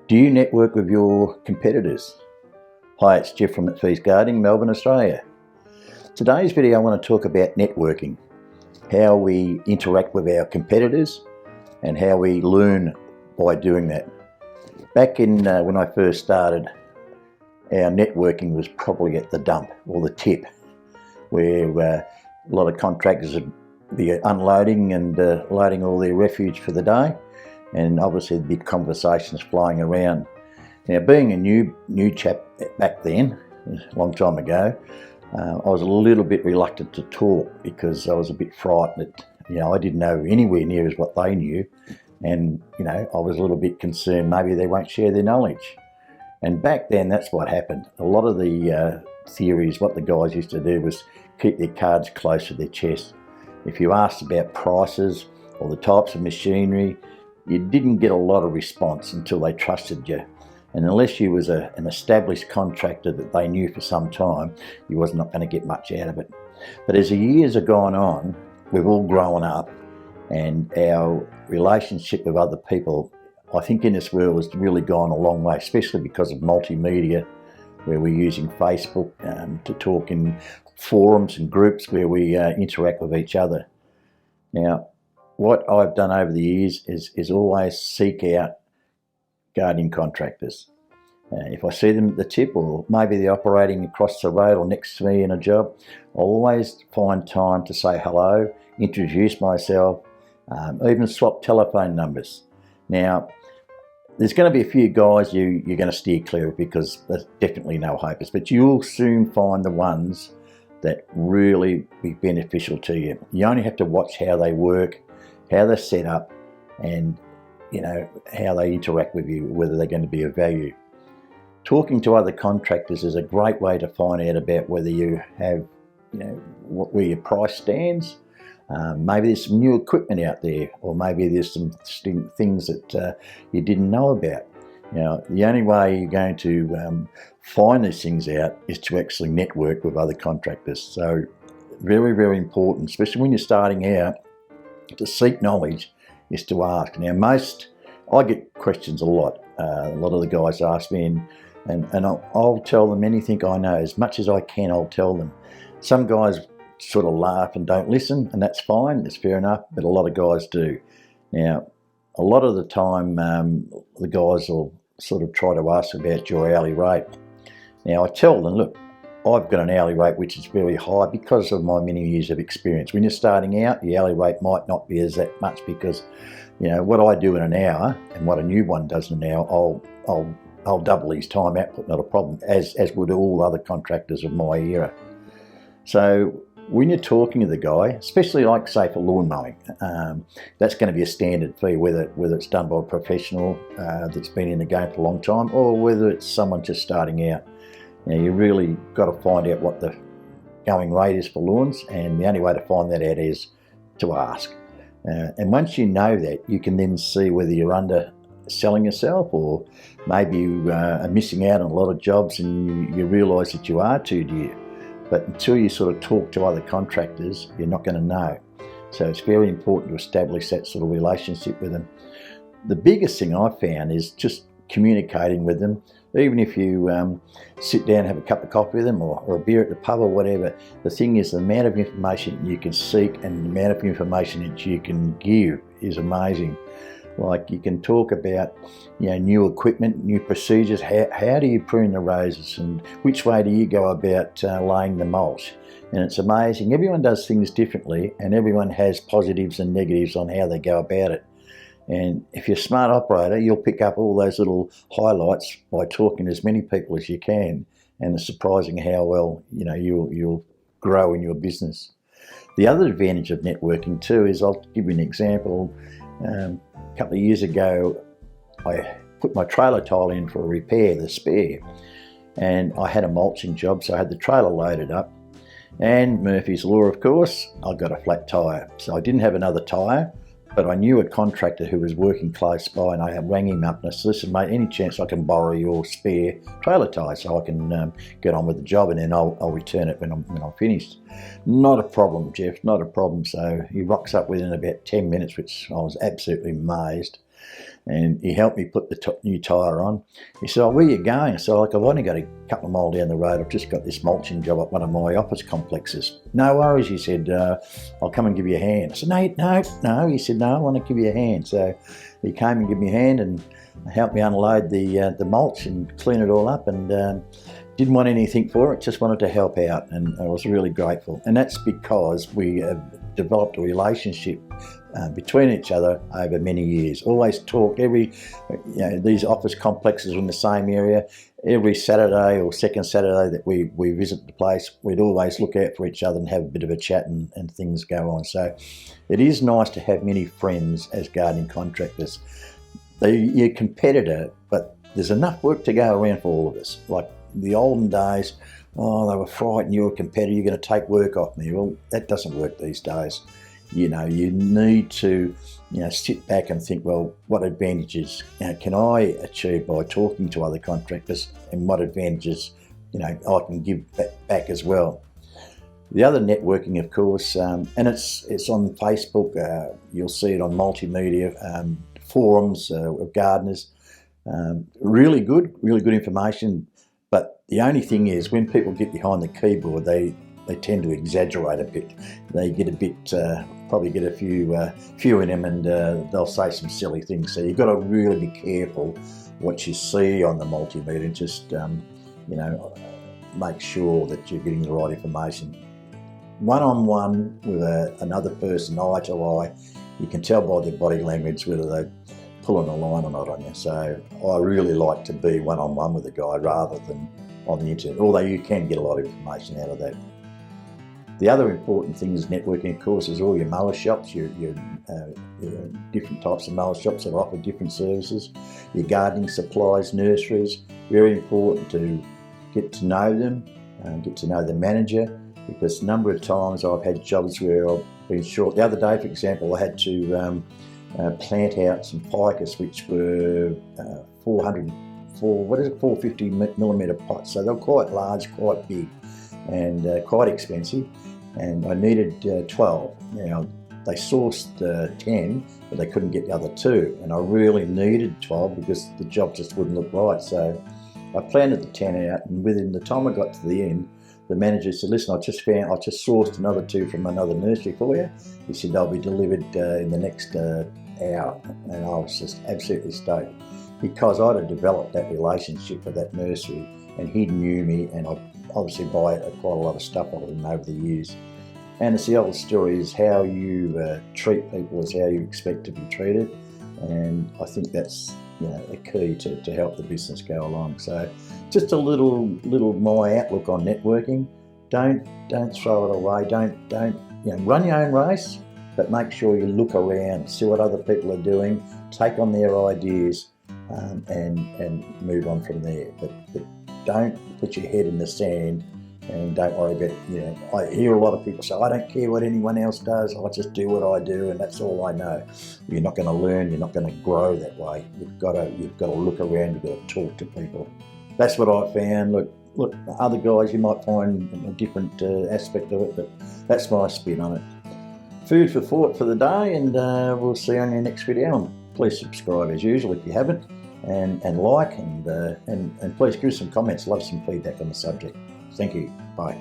Do you network with your competitors? Hi, it's Jeff from McPhee's Gardening, Melbourne, Australia. Today's video I want to talk about networking, how we interact with our competitors and how we learn by doing that. Back in when I first started, our networking was probably at the dump or the tip, where a lot of contractors would be unloading and loading all their refuge for the day, and obviously there'd be conversations flying around. Now, being a new chap back then, a long time ago, I was a little bit reluctant to talk because I was a bit frightened that, I didn't know anywhere near as what they knew, and I was a little bit concerned maybe they won't share their knowledge. And back then, that's what happened. A lot of the theories, what the guys used to do was keep their cards close to their chest. If you asked about prices or the types of machinery, you didn't get a lot of response until they trusted you. And unless you was an established contractor that they knew for some time, you was not going to get much out of it. But as the years have gone on, we've all grown up, and our relationship with other people, I think in this world, has really gone a long way, especially because of multimedia, where we're using Facebook to talk in forums and groups where we interact with each other. Now, what I've done over the years is always seek out gardening contractors. If I see them at the tip, or maybe they're operating across the road or next to me in a job, I'll always find time to say hello, introduce myself, even swap telephone numbers. Now, there's going to be a few guys you're going to steer clear of because there's definitely no hopers, but you'll soon find the ones that really be beneficial to you. You only have to watch how they work, how they're set up, and how they interact with you, whether they're going to be of value. Talking to other contractors is a great way to find out about whether you have, where your price stands. Maybe there's some new equipment out there, or maybe there's some things that you didn't know about. The only way you're going to find these things out is to actually network with other contractors. So very, very important, especially when you're starting out, to seek knowledge is to ask. Now, I get questions a lot. A lot of the guys ask me, and I'll tell them anything I know. As much as I can, I'll tell them. Some guys sort of laugh and don't listen, and that's fine, it's fair enough, but a lot of guys do. Now, a lot of the time, the guys will sort of try to ask about your hourly rate. Now, I tell them, look, I've got an hourly rate which is very high because of my many years of experience. When you're starting out, the hourly rate might not be as that much because, what I do in an hour and what a new one does in an hour, I'll double his time output, not a problem, as would all other contractors of my era. So when you're talking to the guy, especially like, say, for lawn mowing, that's going to be a standard fee, whether it's done by a professional that's been in the game for a long time, or whether it's someone just starting out. You really got to find out what the going rate is for lawns, and the only way to find that out is to ask. And once you know that, you can then see whether you're underselling yourself, or maybe you are missing out on a lot of jobs and you realise that you are too dear. But until you sort of talk to other contractors, you're not going to know. So it's very important to establish that sort of relationship with them. The biggest thing I've found is just communicating with them. Even if you sit down and have a cup of coffee with them, or a beer at the pub or whatever, the thing is, the amount of information you can seek and the amount of information that you can give is amazing. Like, you can talk about new equipment, new procedures, how do you prune the roses, and which way do you go about laying the mulch. And it's amazing, everyone does things differently, and everyone has positives and negatives on how they go about it. And if you're a smart operator, you'll pick up all those little highlights by talking to as many people as you can, and it's surprising how well you'll grow in your business. The other advantage of networking too is, I'll give you an example. A couple of years ago, I put my trailer tile in for a repair, the spare, and I had a mulching job, so I had the trailer loaded up, and Murphy's Law, of course, I got a flat tyre. So I didn't have another tyre, but I knew a contractor who was working close by, and I rang him up and I said, listen mate, any chance I can borrow your spare trailer tyre so I can get on with the job, and then I'll return it when I'm finished. Not a problem, Jeff, not a problem. So he rocks up within about 10 minutes, which I was absolutely amazed. and he helped me put the new tyre on. He said, "Oh, where are you going?" I said, "Like, I've only got a couple of miles down the road. I've just got this mulching job at one of my office complexes." "No worries," he said, "I'll come and give you a hand." I said, No. He said, "No, I want to give you a hand." So he came and gave me a hand and helped me unload the mulch and clean it all up, and didn't want anything for it, just wanted to help out, and I was really grateful. And that's because we have developed a relationship between each other over many years. Always talked, these office complexes are in the same area. Every Saturday or second Saturday that we visit the place, we'd always look out for each other and have a bit of a chat, and things go on. So it is nice to have many friends as gardening contractors. They're your competitor, but there's enough work to go around for all of us. Like the olden days, they were frightened, you're a competitor, you're going to take work off me. Well, that doesn't work these days. You need to sit back and think, well, what advantages can I achieve by talking to other contractors, and what advantages I can give back as well. The other networking, of course, and it's on Facebook. You'll see it on multimedia forums of gardeners. Really good information. But the only thing is, when people get behind the keyboard, they tend to exaggerate a bit. They get a bit, probably get a few in them, and they'll say some silly things. So you've got to really be careful what you see on the multimedia, and just make sure that you're getting the right information. One-on-one with another person, eye to eye, you can tell by their body language whether they're pulling a line or not on you. So I really like to be one-on-one with a guy rather than on the internet, although you can get a lot of information out of that. The other important thing is networking, of course, is all your mower shops, your different types of mower shops that offer different services, your gardening supplies, nurseries. Very important to get to know them, get to know the manager, because a number of times I've had jobs where I've been short. The other day, for example, I had to plant out some ficus, which were 450 millimetre pots. So they're quite large, quite big, and quite expensive. And I needed 12. Now, they sourced 10, but they couldn't get the other 2. And I really needed 12 because the job just wouldn't look right. So I planted the 10 out, and within the time I got to the end, the manager said, "Listen, I just sourced another 2 from another nursery for you." He said, "They'll be delivered in the next hour." And I was just absolutely stoked, because I'd have developed that relationship with that nursery, and he knew me, and I obviously buy quite a lot of stuff off him over the years. And it's the old story, is how you treat people is how you expect to be treated, and I think that's a key to help the business go along. So just a little my outlook on networking. Don't throw it away. Don't run your own race, but make sure you look around, see what other people are doing, take on their ideas, and move on from there. But don't put your head in the sand, and don't worry about I hear a lot of people say, "I don't care what anyone else does, I just do what I do, and that's all I know." You're not going to learn, you're not going to grow that way. You've got to look around, you've got to talk to people. That's what I found. Look, other guys you might find a different aspect of it, but that's my spin on it. Food for thought for the day, and we'll see you on your next video. And please subscribe as usual if you haven't, and like, and please give us some comments. Love some feedback on the subject. Thank you. Bye.